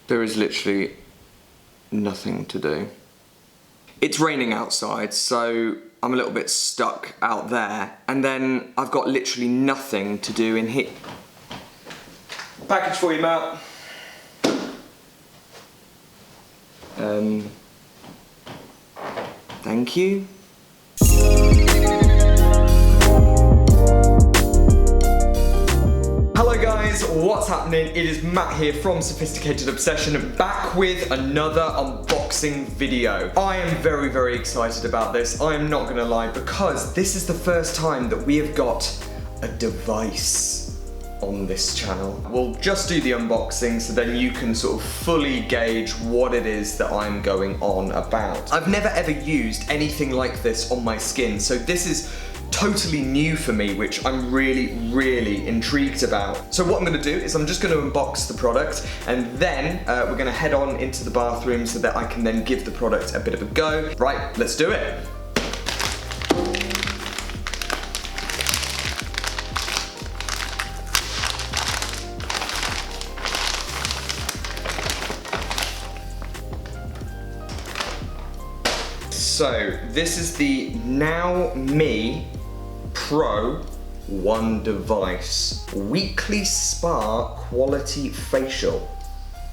There is literally nothing to do. It's raining outside, so I'm a little bit stuck out there, and then I've got literally nothing to do in here. Package for you, Matt. Thank you. Hello guys, what's happening? It is Matt here from Sophisticated Obsession, back with another unboxing video. I am very, very excited about this, I am not gonna lie, because this is the first time that we have got a device on this channel. We'll just do the unboxing so then you can sort of fully gauge what it is that I'm going on about. I've never ever used anything like this on my skin, so this is totally new for me, which I'm really, really intrigued about. So what I'm gonna do is I'm just gonna unbox the product, and then we're gonna head on into the bathroom so that I can then give the product a bit of a go. Right, let's do it. So this is the NowMi Pro One Device Weekly Spa Quality Facial.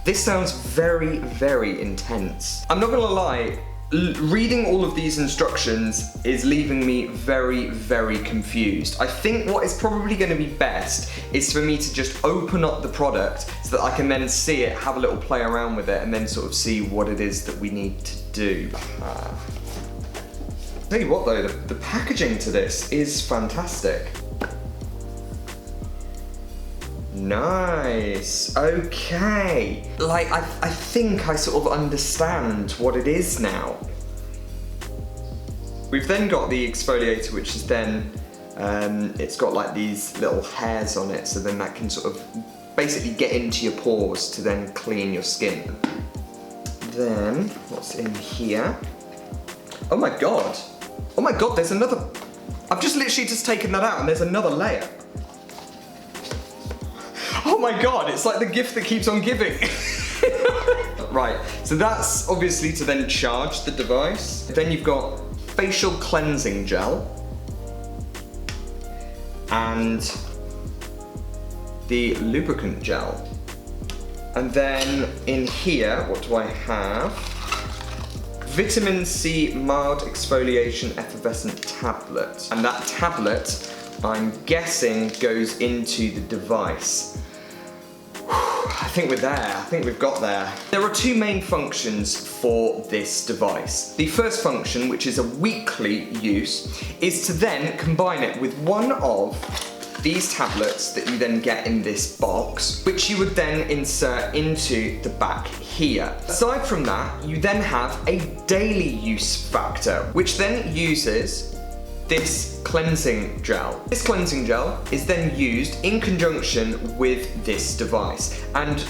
This sounds very, very intense. I'm not gonna lie, reading all of these instructions is leaving me very, very confused. I think what is probably gonna be best is for me to just open up the product so that I can then see it, have a little play around with it, and then sort of see what it is that we need to do. Tell you what though, the packaging to this is fantastic. Nice, okay. Like, I think I sort of understand what it is now. We've then got the exfoliator, which is then, it's got like these little hairs on it, so then that can sort of basically get into your pores to then clean your skin. Then, what's in here? Oh my god. Oh my god, there's another... I've just literally just taken that out and there's another layer. Oh my god, it's like the gift that keeps on giving. Right, so that's obviously to then charge the device. Then you've got facial cleansing gel. And the lubricant gel. And then in here, what do I have? Vitamin C Mild Exfoliation Effervescent Tablet. And that tablet, I'm guessing, goes into the device. I think we're there, I think we've got there. There are two main functions for this device. The first function, which is a weekly use, is to then combine it with one of these tablets that you then get in this box, which you would then insert into the back here. Aside from that, you then have a daily use factor, which then uses this cleansing gel. This cleansing gel is then used in conjunction with this device, and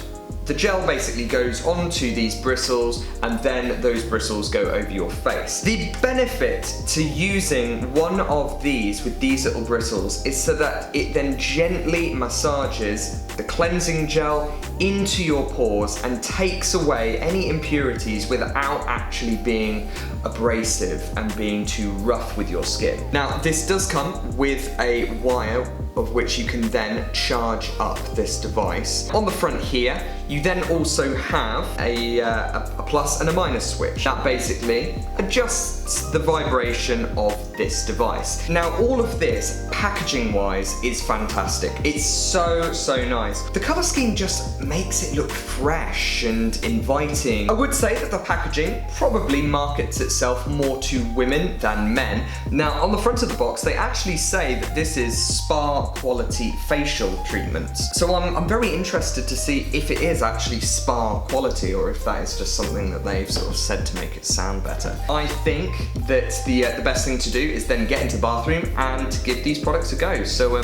the gel basically goes onto these bristles, and then those bristles go over your face. The benefit to using one of these with these little bristles is so that it then gently massages the cleansing gel into your pores and takes away any impurities without actually being abrasive and being too rough with your skin. Now, this does come with a wire of which you can then charge up this device. On the front here, you then also have a plus and a minus switch. That basically adjusts the vibration of this device. Now, all of this, packaging-wise, is fantastic. It's so, so nice. The colour scheme just makes it look fresh and inviting. I would say that the packaging probably markets itself more to women than men. Now, on the front of the box, they actually say that this is spa quality facial treatments. So I'm very interested to see if it is actually spa quality or if that is just something that they've sort of said to make it sound better. I think that the best thing to do is then get into the bathroom and give these products a go. So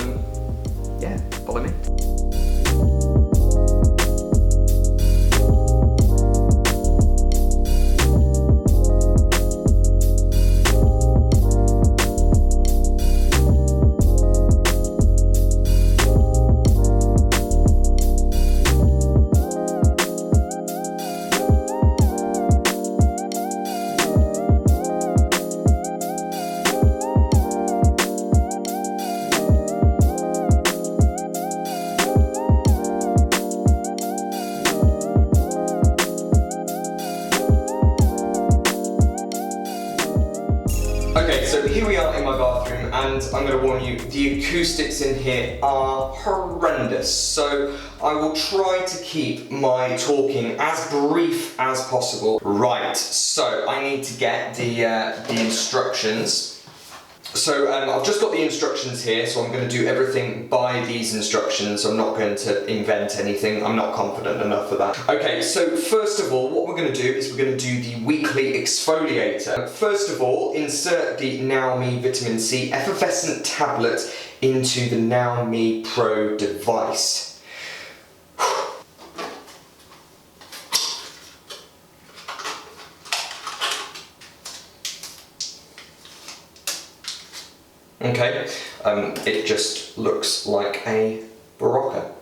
yeah, follow me. So here we are in my bathroom, and I'm going to warn you, the acoustics in here are horrendous. So I will try to keep my talking as brief as possible. Right, so I need to get the instructions. So I've just got the instructions here, so I'm going to do everything by these instructions. I'm not going to invent anything. I'm not confident enough for that. Okay, so first of all, what we're going to do is we're going to do the weekly exfoliator. First of all, insert the NowMi Vitamin C effervescent tablet into the NowMi Pro device. Okay, it just looks like a Barocca.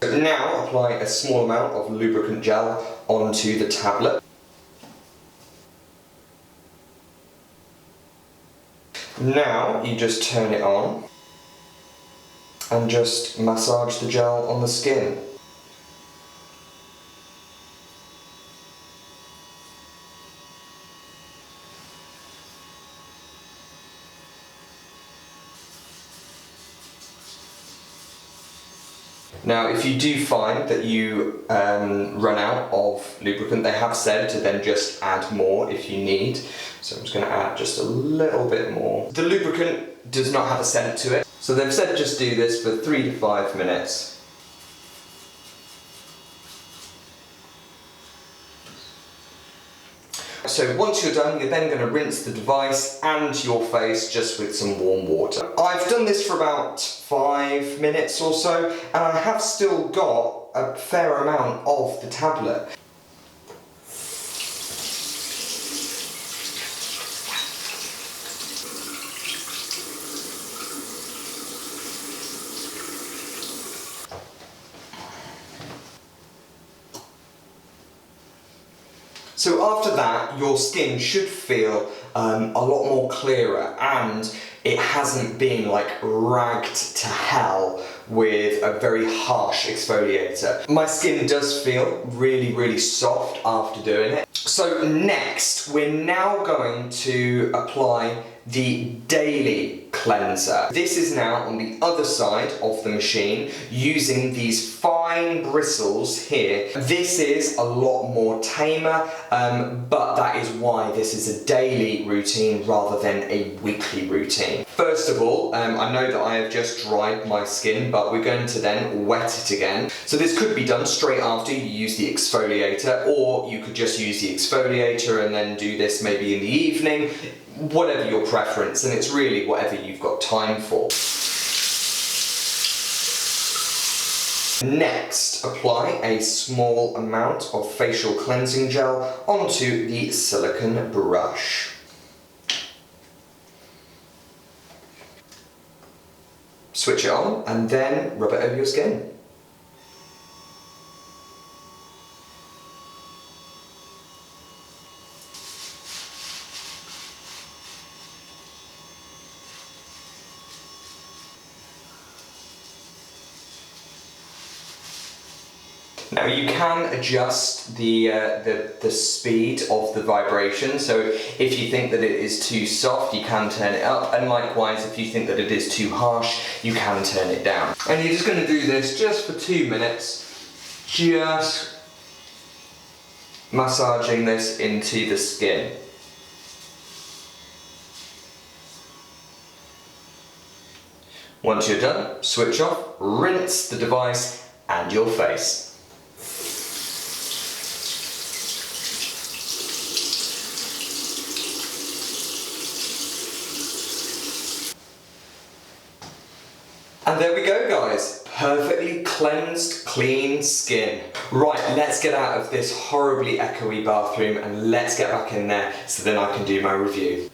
So now apply a small amount of lubricant gel onto the tablet. Now you just turn it on and just massage the gel on the skin. Now, if you do find that you run out of lubricant, they have said to then just add more if you need. So I'm just going to add just a little bit more. The lubricant does not have a scent to it, so they've said just do this for 3 to 5 minutes. So once you're done, you're then going to rinse the device and your face just with some warm water. I've done this for about 5 minutes or so, and I have still got a fair amount of the tablet. So after that, your skin should feel a lot more clearer, and it hasn't been like ragged to hell with a very harsh exfoliator. My skin does feel really, really soft after doing it. So next, we're now going to apply the daily cleanser. This is now on the other side of the machine using these fine bristles here. This is a lot more tamer, but that is why this is a daily routine rather than a weekly routine. First of all, I know that I have just dried my skin, but we're going to then wet it again. So this could be done straight after you use the exfoliator, or you could just use the exfoliator and then do this maybe in the evening. Whatever your preference, and it's really whatever you've got time for. Next, apply a small amount of facial cleansing gel onto the silicone brush. Switch it on and then rub it over your skin. Now you can adjust the speed of the vibration, so if you think that it is too soft, you can turn it up, and likewise if you think that it is too harsh, you can turn it down. And you're just going to do this just for 2 minutes, just massaging this into the skin. Once you're done, switch off, rinse the device and your face. And there we go, guys. Perfectly cleansed, clean skin. Right, let's get out of this horribly echoey bathroom and let's get back in there so then I can do my review.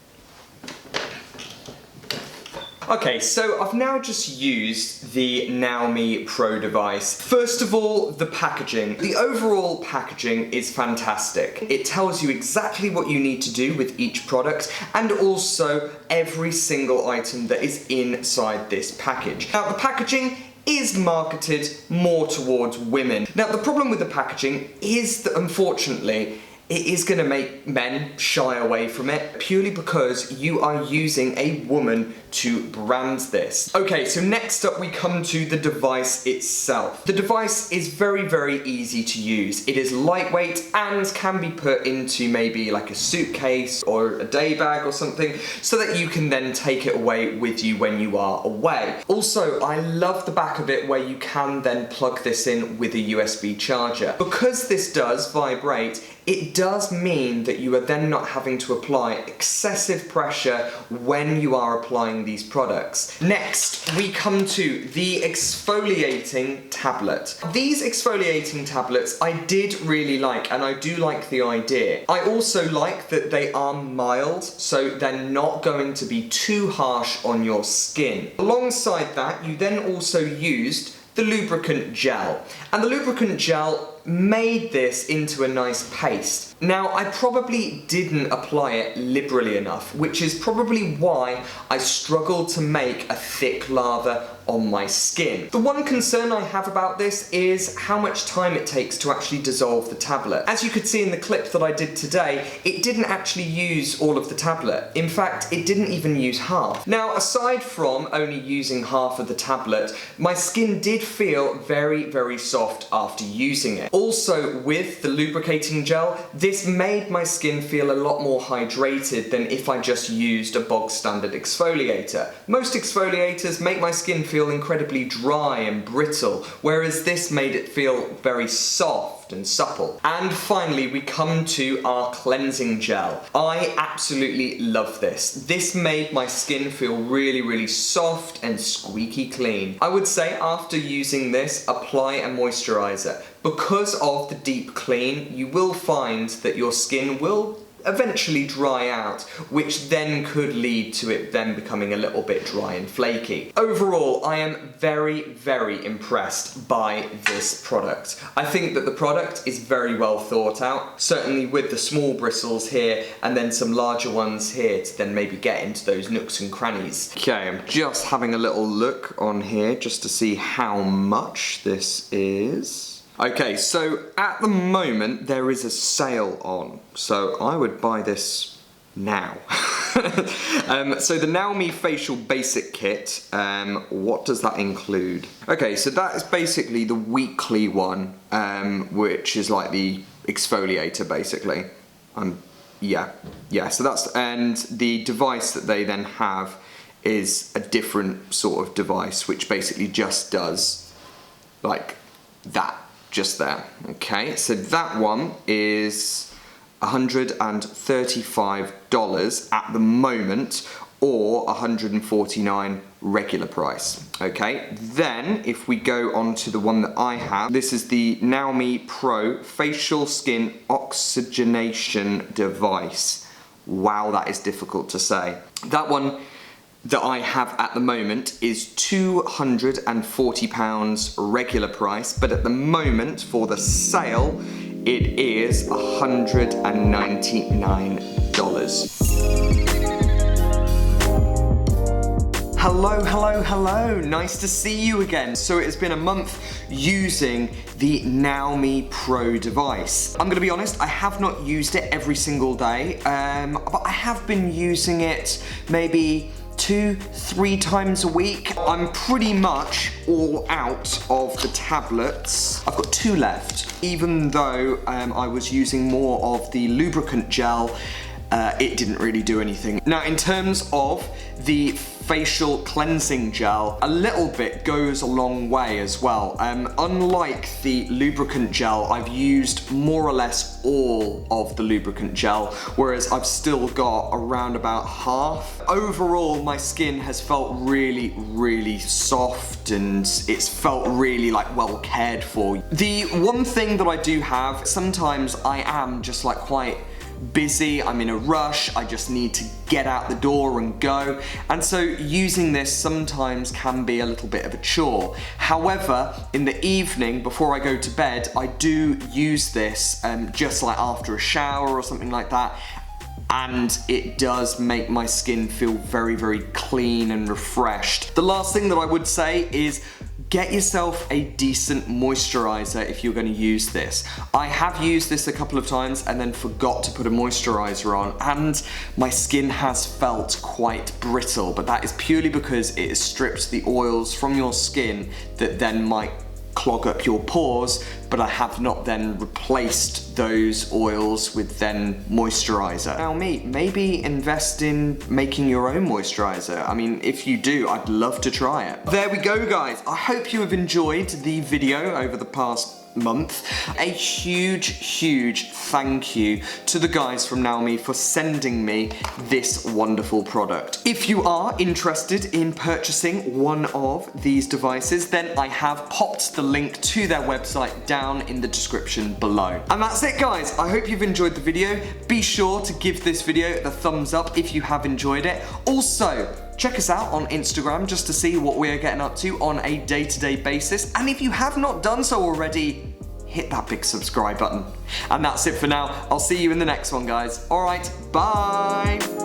Okay, so I've now just used the NowMi Pro device. First of all, the packaging. The overall packaging is fantastic. It tells you exactly what you need to do with each product and also every single item that is inside this package. Now, the packaging is marketed more towards women. Now, the problem with the packaging is that, unfortunately, it is going to make men shy away from it purely because you are using a woman to brand this. Okay, so next up we come to the device itself. The device is very, very easy to use. It is lightweight and can be put into maybe like a suitcase or a day bag or something so that you can then take it away with you when you are away. Also, I love the back of it where you can then plug this in with a USB charger. Because this does vibrate, it does mean that you are then not having to apply excessive pressure when you are applying these products. Next, we come to the exfoliating tablet. These exfoliating tablets I did really like, and I do like the idea. I also like that they are mild, so they're not going to be too harsh on your skin. Alongside that, you then also used the lubricant gel. And the lubricant gel made this into a nice paste. Now, I probably didn't apply it liberally enough, which is probably why I struggled to make a thick lather on my skin. The one concern I have about this is how much time it takes to actually dissolve the tablet. As you could see in the clip that I did today, it didn't actually use all of the tablet. In fact, it didn't even use half. Now, aside from only using half of the tablet, my skin did feel very, very soft after using it. Also, with the lubricating gel, this made my skin feel a lot more hydrated than if I just used a bog standard exfoliator. Most exfoliators make my skin feel incredibly dry and brittle, whereas this made it feel very soft and supple. And finally, we come to our cleansing gel. I absolutely love this. This made my skin feel really, really soft and squeaky clean. I would say after using this, apply a moisturizer. Because of the deep clean, you will find that your skin will eventually dry out, which then could lead to it then becoming a little bit dry and flaky. Overall, I am very, very impressed by this product. I think that the product is very well thought out, certainly with the small bristles here and then some larger ones here to then maybe get into those nooks and crannies. Okay, I'm just having a little look on here just to see how much this is. Okay, so at the moment there is a sale on, so I would buy this now. So the NowMi Facial Basic Kit, what does that include? Okay, so that is basically the weekly one, which is like the exfoliator basically. Yeah, so that's, and the device that they then have is a different sort of device, which basically just does like that. Just there. Okay, so that one is $135 at the moment, or $149 regular price. Okay, then if we go on to the one that I have, this is the NowMi Pro Facial Skin Oxygenation Device. Wow, that is difficult to say. That one that I have at the moment is £240 regular price, but at the moment for the sale it is $199. Hello, hello, hello, nice to see you again. So it has been a month using the NowMi Pro device. I'm gonna be honest, I have not used it every single day, but I have been using it maybe 2-3 times a week. I'm pretty much all out of the tablets. I've got 2 left. Even though I was using more of the lubricant gel, it didn't really do anything. Now, in terms of the facial cleansing gel, a little bit goes a long way as well. Unlike the lubricant gel, I've used more or less all of the lubricant gel, whereas I've still got around about half. Overall, my skin has felt really, really soft and it's felt really like well cared for. The one thing that I do have, sometimes I am just like quite busy, I'm in a rush, I just need to get out the door and go, and so using this sometimes can be a little bit of a chore. However, in the evening before I go to bed, I do use this just like after a shower or something like that, and it does make my skin feel very, very clean and refreshed. The last thing that I would say is get yourself a decent moisturizer if you're going to use this. I have used this a couple of times and then forgot to put a moisturizer on, and my skin has felt quite brittle, but that is purely because it has stripped the oils from your skin that then might clog up your pores, but I have not then replaced those oils with then moisturizer. Now maybe invest in making your own moisturizer. I mean, if you do, I'd love to try it. There we go, guys. I hope you have enjoyed the video over the past month. A huge thank you to the guys from NowMi for sending me this wonderful product. If you are interested in purchasing one of these devices, then I have popped the link to their website down in the description below. And that's it, guys. I hope you've enjoyed the video. Be sure to give this video the thumbs up if you have enjoyed it. Also, check us out on Instagram just to see what we're getting up to on a day-to-day basis. And if you have not done so already, hit that big subscribe button. And that's it for now. I'll see you in the next one, guys. All right, bye.